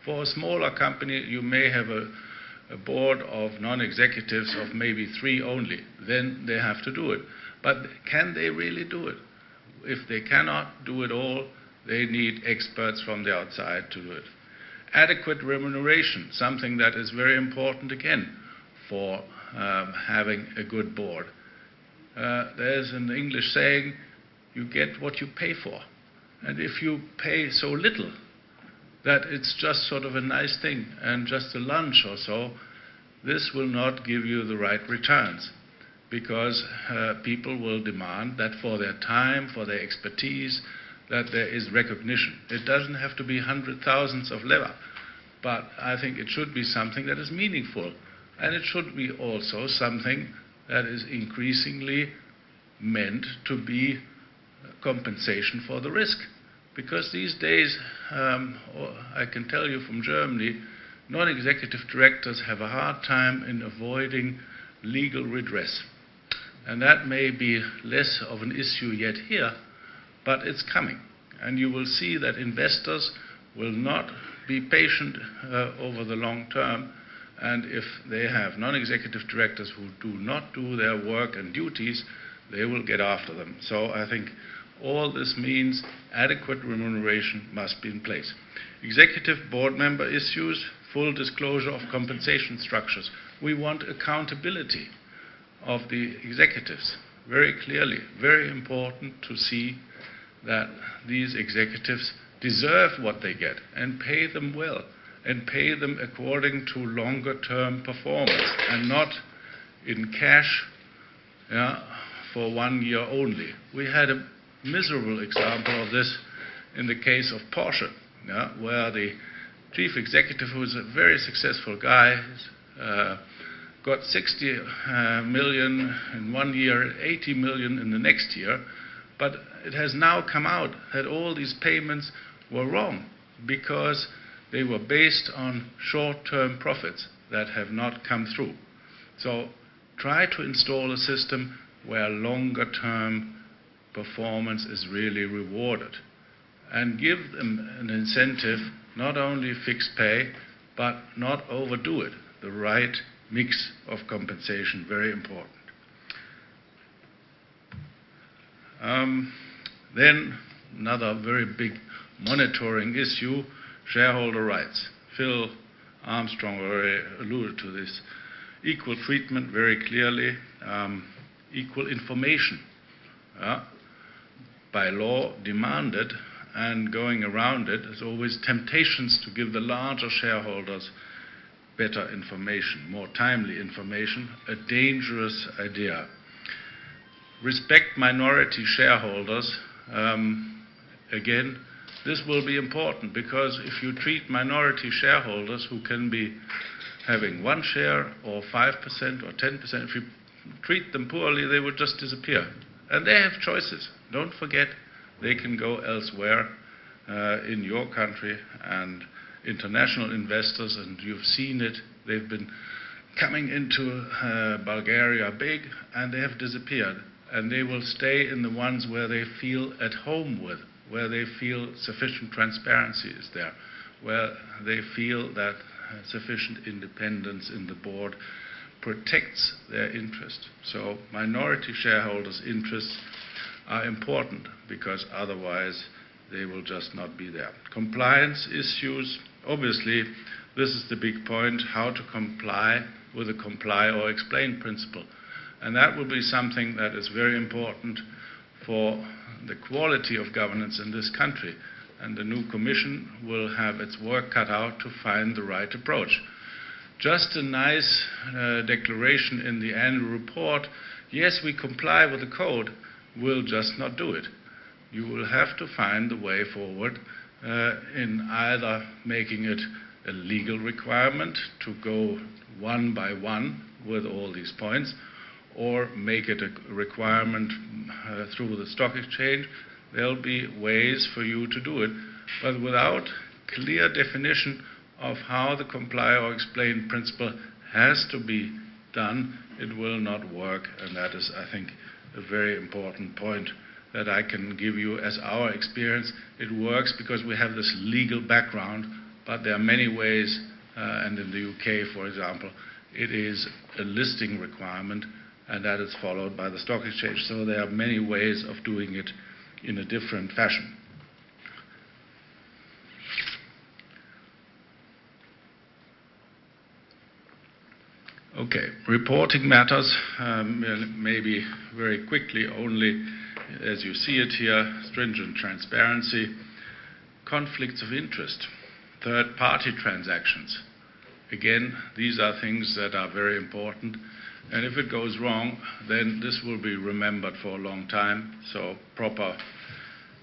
For a smaller company, you may have a board of non-executives of maybe 3 only. Then they have to do it. But can they really do it? If they cannot do it all, they need experts from the outside to do it. Adequate remuneration, something that is very important again for having a good board. There's an English saying, you get what you pay for. And if you pay so little that it's just sort of a nice thing and just a lunch or so, this will not give you the right returns, because people will demand that for their time, for their expertise, that there is recognition. It doesn't have to be hundred thousands of leva, but I think it should be something that is meaningful, and it should be also something that is increasingly meant to be compensation for the risk. Because these days, I can tell you from Germany, non-executive directors have a hard time in avoiding legal redress. And that may be less of an issue yet here, but it's coming. And you will see that investors will not be patient over the long term. And if they have non-executive directors who do not do their work and duties, they will get after them. So I think all this means adequate remuneration must be in place. Executive board member issues, full disclosure of compensation structures. We want accountability of the executives very clearly. Very important to see that these executives deserve what they get and pay them well and pay them according to longer-term performance and not in cash for 1 year only. We had a miserable example of this in the case of Porsche, where the chief executive, who is a very successful guy, got 60 million in 1 year, 80 million in the next year. But it has now come out that all these payments were wrong because they were based on short-term profits that have not come through. So try to install a system where longer-term performance is really rewarded, and give them an incentive, not only fixed pay, but not overdo it. The right mix of compensation, very important. Then another very big monitoring issue, shareholder rights. Phil Armstrong already alluded to this. Equal treatment very clearly, equal information. By law demanded, and going around it, there's always temptations to give the larger shareholders better information, more timely information, a dangerous idea. Respect minority shareholders. Again, this will be important, because if you treat minority shareholders who can be having 1 share or 5% or 10%, if you treat them poorly, they will just disappear. And they have choices. Don't forget, they can go elsewhere in your country, and international investors, and you've seen it, they've been coming into Bulgaria big, and they have disappeared. And they will stay in the ones where they feel at home with, where they feel sufficient transparency is there, where they feel that sufficient independence in the board protects their interest. So minority shareholders' interests are important, because otherwise they will just not be there. Compliance issues, obviously this is the big point, how to comply with the comply or explain principle. And that will be something that is very important for the quality of governance in this country. And the new commission will have its work cut out to find the right approach. Just a nice declaration in the annual report, yes, we comply with the code, will just not do it. You will have to find the way forward in either making it a legal requirement to go one by one with all these points, or make it a requirement through the stock exchange. There'll be ways for you to do it, but without clear definition of how the comply or explain principle has to be done, it will not work. And that is, I think, a very important point that I can give you as our experience. It works because we have this legal background, but there are many ways, and in the UK, for example, it is a listing requirement, and that is followed by the stock exchange. So there are many ways of doing it in a different fashion. Okay, reporting matters, maybe very quickly, only as you see it here: stringent transparency, conflicts of interest, third-party transactions. Again, these are things that are very important, and if it goes wrong, then this will be remembered for a long time, so proper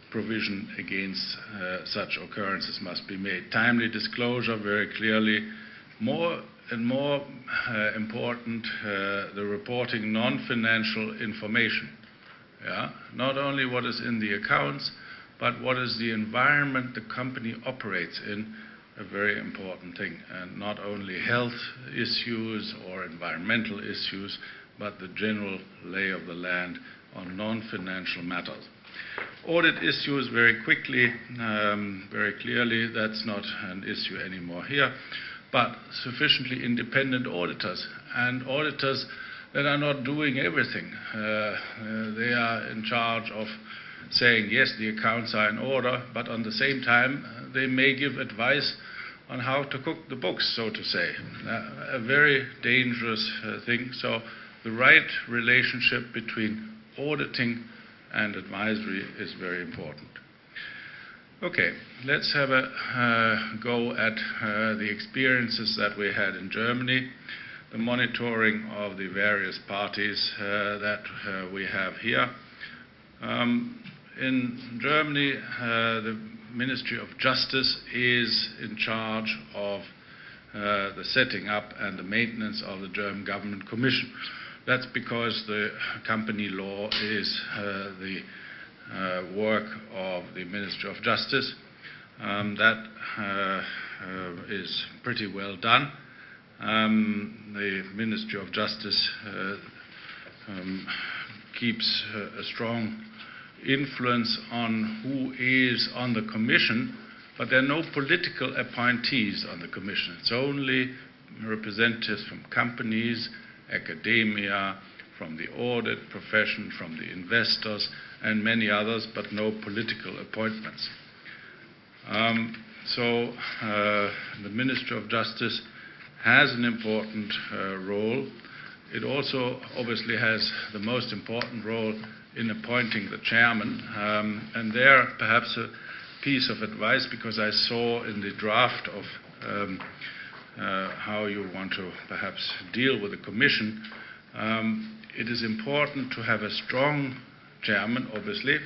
provision against such occurrences must be made. Timely disclosure, very clearly. More and more important, the reporting non-financial information. Yeah? Not only what is in the accounts, but what is the environment the company operates in, a very important thing. And not only health issues or environmental issues, but the general lay of the land on non-financial matters. Audit issues, very quickly, very clearly, that's not an issue anymore here, but sufficiently independent auditors, and auditors that are not doing everything. They are in charge of saying, yes, the accounts are in order, but on the same time, they may give advice on how to cook the books, so to say. A very dangerous thing. So the right relationship between auditing and advisory is very important. Okay, let's have a go at the experiences that we had in Germany, the monitoring of the various parties that we have here. In Germany, the Ministry of Justice is in charge of the setting up and the maintenance of the German Government Commission. That's because the company law is the work of the Ministry of Justice. That is pretty well done. The Ministry of Justice keeps a strong influence on who is on the Commission, but there are no political appointees on the Commission. It's only representatives from companies, academia, from the audit profession, from the investors, and many others, but no political appointments. So the Ministry of Justice has an important role. It also obviously has the most important role in appointing the chairman. And there, perhaps a piece of advice, because I saw in the draft of how you want to perhaps deal with the Commission, it is important to have a strong chairman, obviously,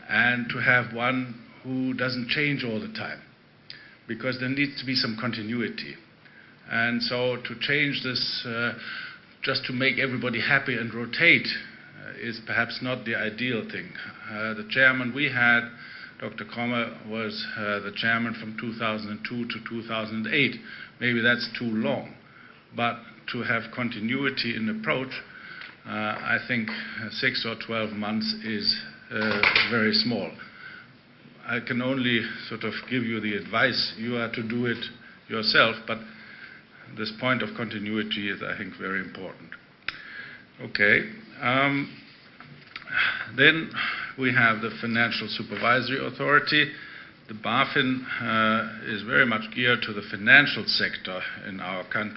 and to have one who doesn't change all the time, because there needs to be some continuity. And so to change this just to make everybody happy and rotate is perhaps not the ideal thing. The chairman we had, Dr. Kommer, was the chairman from 2002 to 2008. Maybe that's too long, but to have continuity in approach, I think 6 or 12 months is very small. I can only sort of give you the advice. You are to do it yourself, but this point of continuity is, I think, very important. Okay. Then we have the Financial Supervisory Authority. The BaFin is very much geared to the financial sector in our country.